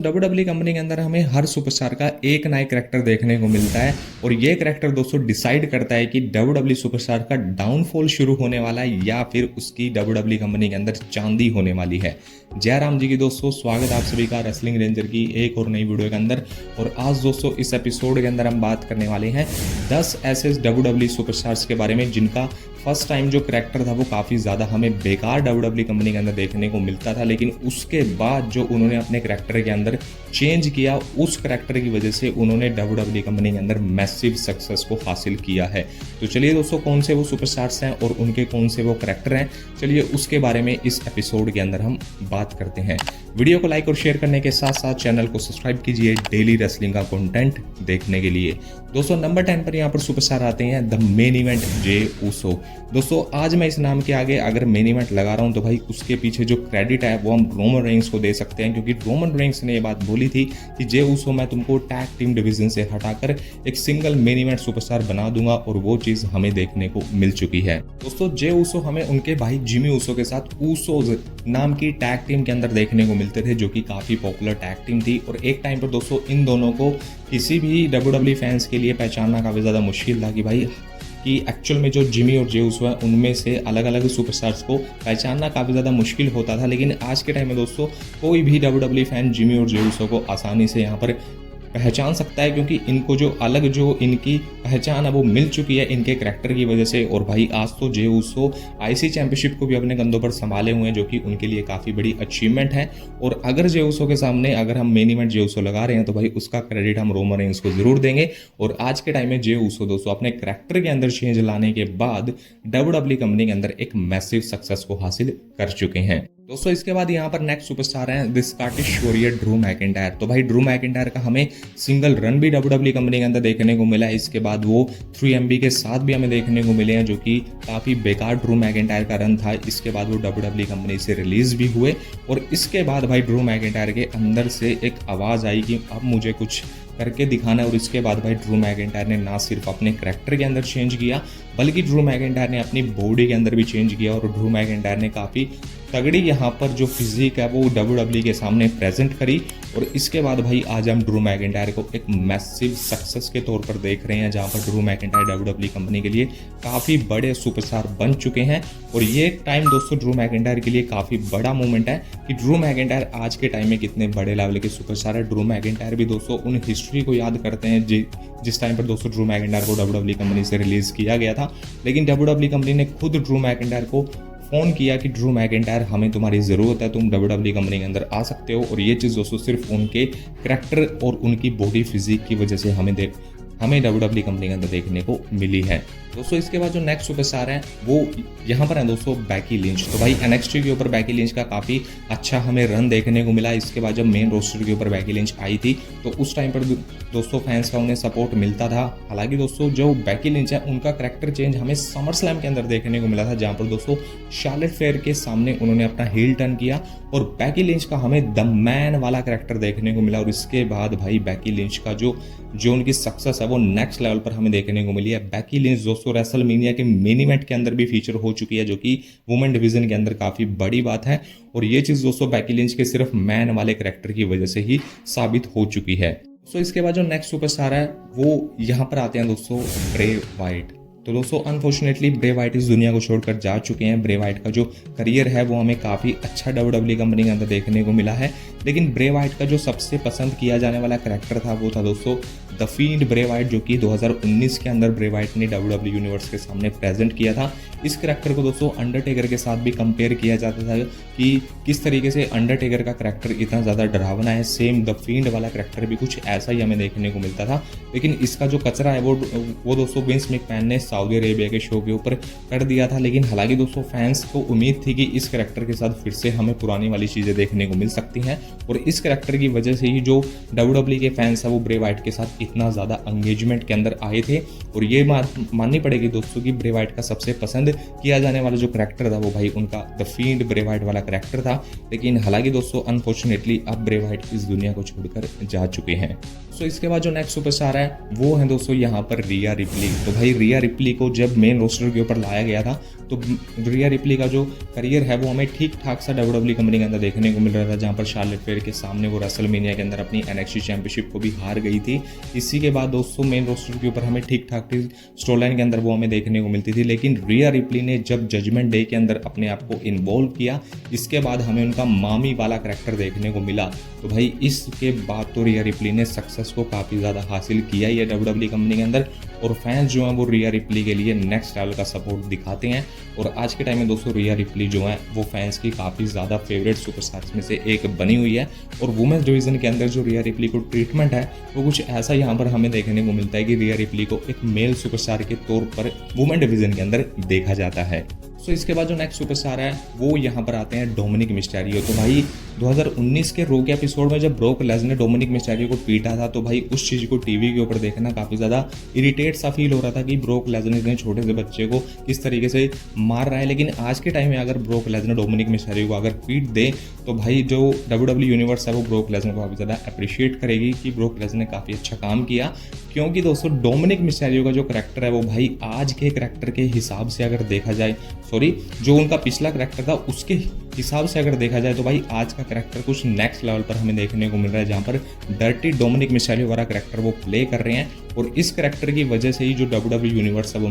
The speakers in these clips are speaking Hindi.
WWE कंपनी के अंदर हमें हर सुपरस्टार का एक नया कैरेक्टर देखने को मिलता है और ये कैरेक्टर दोस्तों डिसाइड करता है कि WWE सुपरस्टार का डाउनफॉल शुरू होने वाला है या फिर उसकी WWE कंपनी के अंदर चांदी होने वाली है। जय राम जी की दोस्तों, स्वागत आप सभी का रेसलिंग रेंजर की एक और नई वीडियो के अंदर। और आज दोस्तों इस एपिसोड के अंदर हम बात करने वाले हैं 10 ऐसे WWE सुपरस्टार्स के बारे में जिनका फर्स्ट टाइम जो करैक्टर था वो काफ़ी ज़्यादा हमें बेकार WWE कंपनी के अंदर देखने को मिलता था, लेकिन उसके बाद जो उन्होंने अपने करैक्टर के अंदर चेंज किया, उस करैक्टर की वजह से उन्होंने WWE कंपनी के अंदर मैसिव सक्सेस को हासिल किया है। तो चलिए दोस्तों, कौन से वो सुपरस्टार्स हैं और उनके कौन से वो करैक्टर हैं, चलिए उसके बारे में इस एपिसोड के अंदर हम बात करते हैं। वीडियो को लाइक और शेयर करने के साथ साथ चैनल को सब्सक्राइब कीजिए डेली रेसलिंग का कंटेंट देखने के लिए। दोस्तों नंबर 10 पर यहाँ पर सुपरस्टार आते हैं the main event Jey Uso. दोस्तों आज मैं इस नाम के आगे अगर मेन इवेंट लगा रहा हूँ तो भाई उसके पीछे जो क्रेडिट है वो हम रोमन रेंस को दे सकते हैं, क्योंकि रोमन रेंस ने ये बात बोली थी कि जे ऊसो मैं तुमको टैग टीम डिवीजन से हटाकर एक सिंगल मेन इवेंट सुपरस्टार बना दूंगा, और वो चीज हमें देखने को मिल चुकी है। दोस्तों जे ऊसो हमें उनके भाई जिमी ऊसो के साथ ऊसोज नाम की टैग टीम के अंदर देखने को मिलते थे, जो कि काफी पॉपुलर टैग टीम थी। और एक टाइम पर दोस्तों इन दोनों को किसी भी WWE फैंस के लिए पहचानना काफी ज्यादा मुश्किल था कि एक्चुअल में जो जिमी और जे ऊसो है उनमें से अलग अलग सुपरस्टार्स को पहचानना काफ़ी ज़्यादा मुश्किल होता था। लेकिन आज के टाइम में दोस्तों कोई भी WWE फैन जिमी और जे ऊसो को आसानी से यहाँ पर पहचान सकता है, क्योंकि इनको जो इनकी पहचान है वो मिल चुकी है इनके करैक्टर की वजह से। और भाई आज तो जे ऊसो IC चैंपियनशिप को भी अपने कंधों पर संभाले हुए हैं, जो कि उनके लिए काफ़ी बड़ी अचीवमेंट है। और अगर जे ऊसो के सामने अगर हम मेन इवेंट जे ऊसो लगा रहे हैं तो भाई उसका क्रेडिट हम रोमन रेंस को जरूर देंगे। और आज के टाइम में जे ऊसो दोस्तों अपने करैक्टर के अंदर चेंज लाने के बाद WWE कंपनी के अंदर एक मैसिव सक्सेस को हासिल कर चुके हैं। दोस्तों इसके बाद यहाँ पर नेक्स्ट सुपरस्टार हैं the Scottish warrior Drew McIntyre. तो भाई ड्रू मैकिंटायर का हमें सिंगल रन भी WWE कंपनी के अंदर देखने को मिला है। इसके बाद वो 3MB के साथ भी हमें देखने को मिले हैं, जो कि काफ़ी बेकार ड्रू मैकिंटायर का रन था। इसके बाद वो WWE कंपनी से रिलीज भी हुए और इसके बाद भाई ड्रू मैकिंटायर के अंदर से एक आवाज़ आई कि अब मुझे कुछ करके दिखाना है। और इसके बाद भाई ड्रू मैकिंटायर ने ना सिर्फ अपने करैक्टर के अंदर चेंज किया, बल्कि ड्रू मैकिंटायर ने अपनी बॉडी के अंदर भी चेंज किया। और ड्रू मैकिंटायर ने काफ़ी तगड़ी यहाँ पर जो फिजिक है वो WWE के सामने प्रेजेंट करी। और इसके बाद भाई आज हम ड्रू मैकिंटायर को एक मैसिव सक्सेस के तौर पर देख रहे हैं, जहाँ पर ड्रू मैकिंटायर WWE कंपनी के लिए काफ़ी बड़े सुपरस्टार बन चुके हैं। और ये टाइम दोस्तों ड्रू मैकिंटायर के लिए काफ़ी बड़ा मोमेंट है कि ड्रू मैकिंटायर आज के टाइम में कितने बड़े लेवल के सुपरस्टार है। ड्रू मैकिंटायर भी दोस्तों उन हिस्ट्री को याद करते हैं जिस टाइम पर दोस्तों ड्रू मैकिंटायर को WWE कंपनी से रिलीज किया गया था, लेकिन WWE कंपनी ने खुद ड्रू मैकिंटायर को फ़ोन किया कि ड्रू मैकिंटायर हमें तुम्हारी ज़रूरत है, तुम WWE कंपनी के अंदर आ सकते हो। और ये चीज़ दोस्तों सिर्फ उनके करैक्टर और उनकी बॉडी फिजिक की वजह से हमें WWE कंपनी के अंदर देखने को मिली है। दोस्तों इसके बाद जो नेक्स्ट सुपरस्टार है वो यहाँ पर है दोस्तों बैकी लिंच। तो भाई NXT के ऊपर बैकी लिंच का काफ़ी अच्छा हमें रन देखने को मिला। इसके बाद जब मेन रोस्टर के ऊपर बैकी लिंच आई थी तो उस टाइम पर दोस्तों फैंस का उन्हें सपोर्ट मिलता था। हालांकि दोस्तों जो बैकी लिंच है उनका करैक्टर चेंज हमें समर स्लैम के अंदर देखने को मिला था, जहाँ पर दोस्तों शार्लेट फेयर के सामने उन्होंने अपना हील टर्न किया और बैकी लिंच का हमें द मैन वाला करैक्टर देखने को मिला। और इसके बाद भाई बैकी लिंच का जो उनकी सक्सेस है वो नेक्स्ट लेवल पर हमें देखने को मिली है। बैकी लिंच दोस्तों रेसलमेनिया के मेन इवेंट के अंदर भी फीचर हो चुकी है, जो कि वुमेन डिवीजन के अंदर काफ़ी बड़ी बात है। और ये चीज़ दोस्तों बैकी लिंच के सिर्फ मैन वाले करैक्टर की वजह से ही साबित हो चुकी है। इसके बाद जो नेक्स्ट सुपरस्टार है वो यहाँ पर आते हैं दोस्तों ब्रे वाइट। तो दोस्तों अनफॉर्चुनेटली ब्रे वाइट इस दुनिया को छोड़कर जा चुके हैं। ब्रे वाइट का जो करियर है वो हमें काफ़ी अच्छा WWE कंपनी के अंदर देखने को मिला है, लेकिन ब्रे वाइट का जो सबसे पसंद किया जाने वाला करैक्टर था वो था दोस्तों द फील्ड ब्रे वाइट, जो कि 2019 के अंदर ब्रे वाइट ने WWE यूनिवर्स के सामने प्रेजेंट किया था। इस करैक्टर को दोस्तों अंडरटेकर के साथ भी कंपेयर किया जाता था कि किस तरीके से अंडरटेकर का करैक्टर इतना ज़्यादा डरावना है, सेम द फील्ड वाला करैक्टर भी कुछ ऐसा ही हमें देखने को मिलता था। लेकिन इसका जो कचरा है वो दोस्तों विंस मैकमैन ने सऊदी अरेबिया के शो के ऊपर कर दिया था। लेकिन हालांकि दोस्तों फैंस को उम्मीद थी कि इस करैक्टर के साथ फिर से हमें पुरानी वाली चीज़ें देखने को मिल सकती हैं, और इस करैक्टर की वजह से ही जो WWE के फैंस है वो ब्रे वाइट के साथ इतना ज़्यादा एंगेजमेंट के अंदर आए थे। और ये माननी पड़ेगी दोस्तों कि ब्रे वाइट का सबसे पसंद किया जाने वाला जो करैक्टर था वो भाई उनका द फील्ड ब्रे वाइट वाला करैक्टर था। लेकिन हालांकि दोस्तों अनफॉर्चुनेटली अब ब्रे वाइट इस दुनिया को छोड़कर जा चुके हैं। इसके बाद जो नेक्स्ट सुपरस्टार है वो है दोस्तों यहाँ पर रिया रिप्ली। तो भाई रिया रिप्ली को जब मेन रोस्टर के ऊपर लाया गया था तो रिया रिप्ली का जो करियर है वो हमें ठीक ठाक सा WWE कंपनी के अंदर देखने को मिल रहा था, जहाँ पर शार्लेट फेयर के सामने वो रेसलमेनिया के अंदर अपनी NXT चैंपियनशिप को भी हार गई थी। इसी के बाद दोस्तों मेन रोस्टर के ऊपर हमें ठीक ठाक स्टोरी लाइन के अंदर वो हमें देखने को मिलती थी, लेकिन रिया रिप्ली ने जब जजमेंट डे के अंदर अपने आप को इन्वॉल्व किया, इसके बाद हमें उनका मामी वाला करैक्टर देखने को मिला। तो भाई इसके बाद तो रिया रिप्ली ने सक्सेस को काफ़ी ज़्यादा हासिल किया है WWE कंपनी के अंदर, और फैंस जो हैं वो रिया रिप्ली के लिए नेक्स्ट लेवल का सपोर्ट दिखाते हैं। और आज के टाइम में दोस्तों रिया रिप्ली जो है वो फैंस की काफ़ी ज़्यादा फेवरेट सुपरस्टार्स में से एक बनी हुई है। और वुमेन्स डिवीज़न के अंदर जो रिया रिप्ली को ट्रीटमेंट है वो कुछ ऐसा यहाँ पर हमें देखने को मिलता है कि रिया रिप्ली को एक मेल सुपरस्टार के तौर पर वुमेन डिवीज़न के अंदर देखा जाता है। सो इसके बाद जो नेक्स्ट सुपरस्टार है वो यहाँ पर आते हैं डोमिनिक मिस्टेरियो। तो भाई 2019 के रो के एपिसोड में जब ब्रोक लेसनर ने डोमिनिक मिस्टेरियो को पीटा था, तो भाई उस चीज़ को टीवी के ऊपर देखना काफ़ी ज़्यादा इरिटेट सा फील हो रहा था कि ब्रोक लेसनर इतने छोटे से बच्चे को किस तरीके से मार रहा है। लेकिन आज के टाइम में अगर ब्रोक लेसनर डोमिनिक मिस्टेरियो को अगर पीट दे तो भाई जो WWE यूनिवर्स है वो ब्रोक लेसनर को काफ़ी ज़्यादा अप्रिशिएट करेगी कि ब्रोक लेसनर ने काफ़ी अच्छा काम किया। क्योंकि दोस्तों डोमिनिक मिस्टेरियो का जो करैक्टर है वो भाई आज के करैक्टर के हिसाब से अगर देखा जाए, जो उनका पिछला करैक्टर था उसके हिसाब से अगर देखा जाए तो भाई आज का करैक्टर कुछ नेक्स्ट लेवल पर हमें देखने को मिल रहा है, जहाँ पर डर्टी डोमिनिक मिस्टेरियो वाला करैक्टर वो प्ले कर रहे हैं। और इस करैक्टर की वजह से ही जो WWE यूनिवर्स है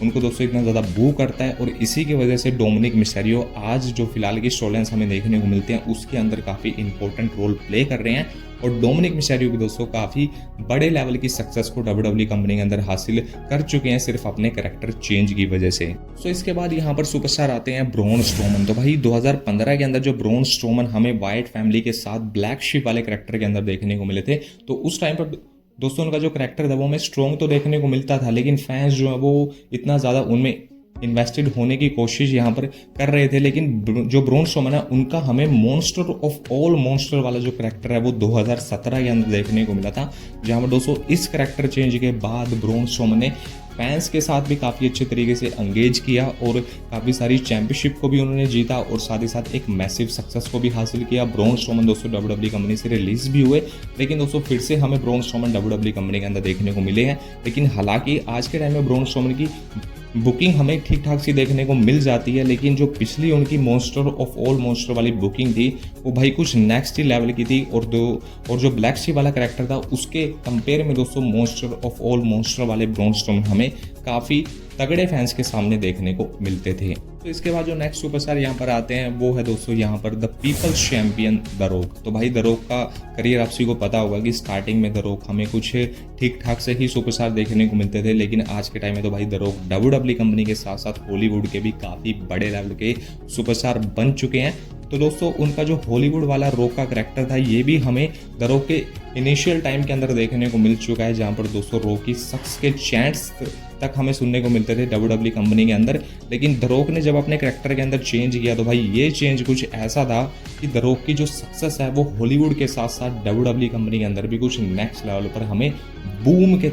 उनको दोस्तों इतना ज़्यादा बू करता है, और इसी की वजह से डोमिनिक मिस्टेरियो आज जो फिलहाल की स्टोरीलाइंस हमें देखने को मिलते हैं उसके अंदर काफ़ी इंपॉर्टेंट रोल प्ले कर रहे हैं। और डोमिनिक मिस्टेरियो भी दोस्तों काफ़ी बड़े लेवल की सक्सेस को WWE कंपनी के अंदर हासिल कर चुके हैं सिर्फ अपने करैक्टर चेंज की वजह से। सो इसके बाद यहाँ पर सुपरस्टार आते हैं ब्रॉन स्ट्रोमन। तो भाई 2015 के अंदर जो ब्रॉन स्ट्रोमन हमें वाइट फैमिली के साथ ब्लैक शिप वाले करैक्टर के अंदर देखने को मिले थे, तो उस टाइम पर दोस्तों उनका जो करैक्टर था वो हमें स्ट्रॉन्ग तो देखने को मिलता था, लेकिन फैंस जो है वो इतना ज़्यादा उनमें इन्वेस्टेड होने की कोशिश यहाँ पर कर रहे थे। लेकिन जो ब्रॉन स्ट्रोमन है उनका हमें मॉन्स्टर ऑफ ऑल मॉन्स्टर वाला जो करैक्टर है वो 2017 के अंदर देखने को मिला था, जहाँ पर दोस्तों इस करैक्टर चेंज के बाद ब्रॉन स्ट्रोमन ने फैंस के साथ भी काफ़ी अच्छे तरीके से एंगेज किया और काफ़ी सारी चैंपियनशिप को भी उन्होंने जीता और साथ ही साथ एक मैसिव सक्सेस को भी हासिल किया। ब्रॉन स्ट्रोमन दोस्तों WWE कंपनी से रिलीज भी हुए, लेकिन दोस्तों फिर से हमें ब्रॉन स्ट्रोमन WWE कंपनी के अंदर देखने को मिले हैं। लेकिन हालांकि आज के टाइम में ब्रॉन स्ट्रोमन की बुकिंग हमें ठीक ठाक सी देखने को मिल जाती है, लेकिन जो पिछली उनकी मॉन्स्टर ऑफ ऑल मॉन्स्टर वाली बुकिंग थी वो भाई कुछ नेक्स्ट ही लेवल की थी। और जो ब्लैक शी वाला कैरेक्टर था उसके कंपेयर में दोस्तों मॉन्स्टर ऑफ ऑल मॉन्स्टर वाले ब्रॉन स्ट्रोमन हमें काफ़ी तगड़े फैंस के सामने देखने को मिलते थे। तो इसके बाद जो नेक्स्ट सुपरस्टार यहाँ पर आते हैं वो है दोस्तों यहाँ पर the people's champion the rock. तो भाई द रॉक का करियर आप सभी को पता होगा कि स्टार्टिंग में द रॉक हमें कुछ ठीक ठाक से ही सुपरस्टार देखने को मिलते थे, लेकिन आज के टाइम में तो भाई द रॉक WWE कंपनी के साथ साथ हॉलीवुड के भी काफ़ी बड़े लेवल के सुपरस्टार बन चुके हैं। तो दोस्तों उनका जो हॉलीवुड वाला रॉक का करैक्टर था ये भी हमें द रॉक के इनिशियल टाइम के अंदर देखने को मिल चुका है, जहाँ पर दोस्तों रॉक की सक्स के चैंट्स तक हमें सुनने को मिलते थे WWE कंपनी के अंदर। लेकिन द रॉक ने जब अपने करैक्टर के अंदर चेंज किया तो भाई ये चेंज कुछ ऐसा था कि द रॉक की जो सक्सेस है वो हॉलीवुड के साथ साथ WWE कंपनी के अंदर भी कुछ नेक्स्ट लेवल पर हमें बूम के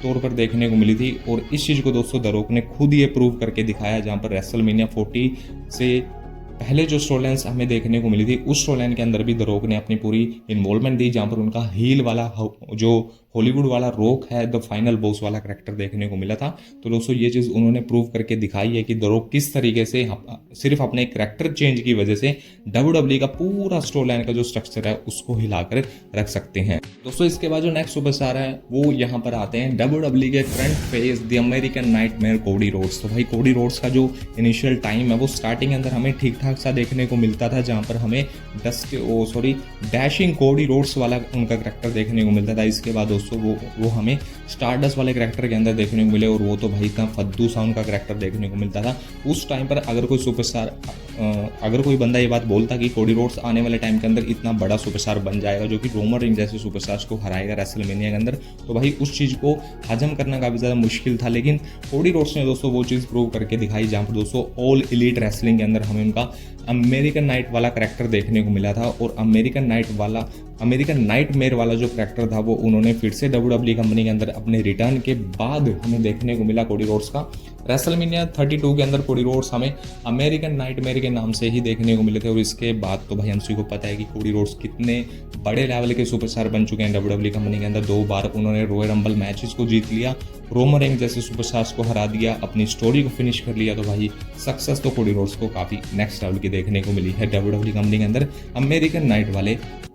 तौर पर देखने को मिली थी। और इस चीज़ को दोस्तों द रॉक ने खुद ये प्रूव करके दिखाया, जहाँ पर रेसलमेनिया 40 से पहले जो स्टोरी लाइन्स हमें देखने को मिली थी उस स्टोरी लाइन के अंदर भी द रॉक ने अपनी पूरी इन्वॉल्वमेंट दी, जहाँ पर उनका हील वाला जो हॉलीवुड वाला रॉक है द फाइनल बॉस वाला करैक्टर देखने को मिला था। तो दोस्तों ये चीज़ उन्होंने प्रूव करके दिखाई है कि द रॉक किस तरीके से सिर्फ अपने करैक्टर चेंज की वजह से WWE का पूरा स्टोरी लाइन का जो स्ट्रक्चर है उसको हिलाकर रख सकते हैं। दोस्तों इसके बाद जो नेक्स्ट सुपरस्टार है वो यहाँ पर आते हैं WWE के current face the American nightmare Cody Rhodes. तो भाई कोडी रोड्स का जो इनिशियल टाइम है वो स्टार्टिंग के अंदर हमें ठीक ठाक सा देखने को मिलता था, जहाँ पर हमें डैशिंग कोडी रोड्स वाला उनका करैक्टर देखने को मिलता था। इसके बाद दोस्तों वो हमें स्टारडस्ट वाले करैक्टर के अंदर देखने को मिले, और वो तो भाई इतना फद्दू सा उनका करैक्टर देखने को मिलता था। उस टाइम पर अगर कोई बंदा ये बात बोलता कि कोडी रोड्स आने वाले टाइम के अंदर इतना बड़ा सुपरस्टार बन जाएगा जो कि रोमन रेंज जैसे सुपरस्टार्स को हराएगा रेसलमेनिया के अंदर, तो भाई उस चीज़ को हजम करना काफ़ी ज़्यादा मुश्किल था। लेकिन कोडी रोड्स ने दोस्तों वो चीज़ प्रूव करके दिखाई, जहाँ पर दोस्तों ऑल एलीट रेसलिंग के अंदर हमें उनका अमेरिकन नाइट वाला करैक्टर देखने को मिला था। और अमेरिकन नाइट वाला अमेरिकन नाइटमेयर वाला जो कैरेक्टर था वो उन्होंने फिर से WWE कंपनी के अंदर अपने रिटर्न के बाद हमें देखने को मिला कोडी रोड्स का। रेसलमेनिया 32 के अंदर कोडी रोड्स हमें अमेरिकन नाइटमेयर के नाम से ही देखने को मिले थे, और इसके बाद तो भाई हम सभी को पता है कि कोडी रोड्स कितने बड़े लेवल के सुपरस्टार बन चुके हैं WWE कंपनी के अंदर। 2 बार उन्होंने रॉयल रंबल मैचेस को जीत लिया, रोमन रेंज जैसे सुपरस्टार्स को हरा दिया, अपनी स्टोरी को फिनिश कर लिया। तो भाई सक्सेस तो कोडी रोड्स को काफ़ी नेक्स्ट लेवल की देखने को मिली है WWE कंपनी के अंदर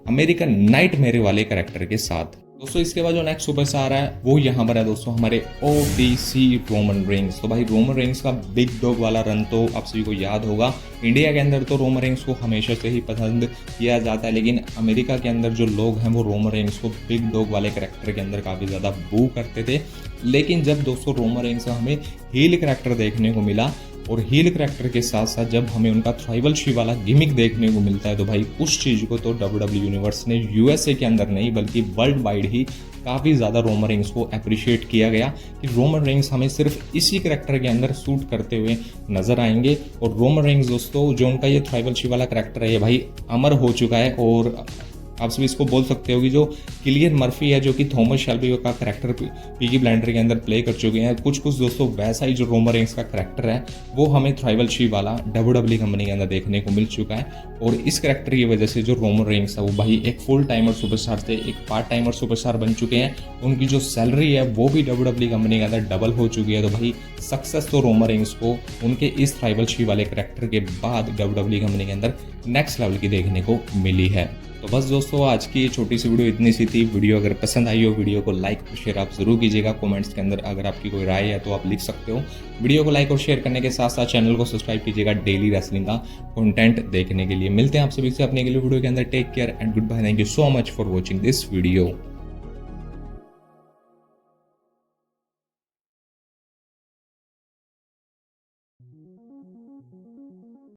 अमेरिकन नाइटमेयर वाले कैरेक्टर के साथ। दोस्तों इसके बाद जो नेक्स्ट सुपरस्टार है वो यहाँ पर है दोस्तों हमारे ODC रोमन रेंज। तो भाई रोमन रेंज का बिग डॉग वाला रन तो आप सभी को याद होगा। इंडिया के अंदर तो रोमन रेंज को हमेशा से ही पसंद किया जाता है, लेकिन अमेरिका के अंदर जो लोग हैं वो रोमन रेंज को बिग डॉग वाले कैरेक्टर के अंदर काफ़ी ज़्यादा बू करते थे। लेकिन जब दोस्तों रोमन रेंज का हमें हील कैरेक्टर देखने को मिला, और हील कैरेक्टर के साथ साथ जब हमें उनका ट्राइबल शी वाला गिमिक देखने को मिलता है, तो भाई उस चीज़ को तो WWE यूनिवर्स ने USA के अंदर नहीं बल्कि वर्ल्ड वाइड ही काफ़ी ज़्यादा रोमन रेंज को अप्रिशिएट किया गया कि रोमन रेंज हमें सिर्फ इसी कैरेक्टर के अंदर सूट करते हुए नजर आएंगे। और रोमन रेंज दोस्तों जो उनका ये ट्राइबल शी वाला कैरेक्टर है ये भाई अमर हो चुका है, और आप सभी इसको बोल सकते हो कि जो किलियन मर्फी है जो कि थॉमस शेल्बी का कैरेक्टर पीकी ब्लाइंडर के अंदर प्ले कर चुके हैं, कुछ दोस्तों वैसा ही जो रोमन रेंज का कैरेक्टर है वो हमें ट्राइबल शी वाला WWE कंपनी के अंदर देखने को मिल चुका है। और इस कैरेक्टर की वजह से जो रोमन रेंज है वो भाई एक फुल टाइमर सुपरस्टार थे, एक पार्ट टाइमर सुपरस्टार बन चुके हैं। उनकी जो सैलरी है वो भी WWE कंपनी के अंदर डबल हो चुकी है। तो भाई सक्सेस तो रोमन रेंज को उनके इस ट्राइबल शी वाले कैरेक्टर के बाद WWE कंपनी के अंदर नेक्स्ट लेवल की देखने को मिली है। तो बस दोस्तों आज की ये छोटी सी वीडियो इतनी सी थी। वीडियो अगर पसंद आई हो वीडियो को लाइक और शेयर आप जरूर कीजिएगा। कमेंट्स के अंदर अगर आपकी कोई राय है तो आप लिख सकते हो। वीडियो को लाइक और शेयर करने के साथ साथ चैनल को सब्सक्राइब कीजिएगा डेली रेसलिंग का कंटेंट देखने के लिए। मिलते हैं आप सभी से अपने अगले वीडियो के अंदर। Take care and good bye. Thank you so much for watching this video.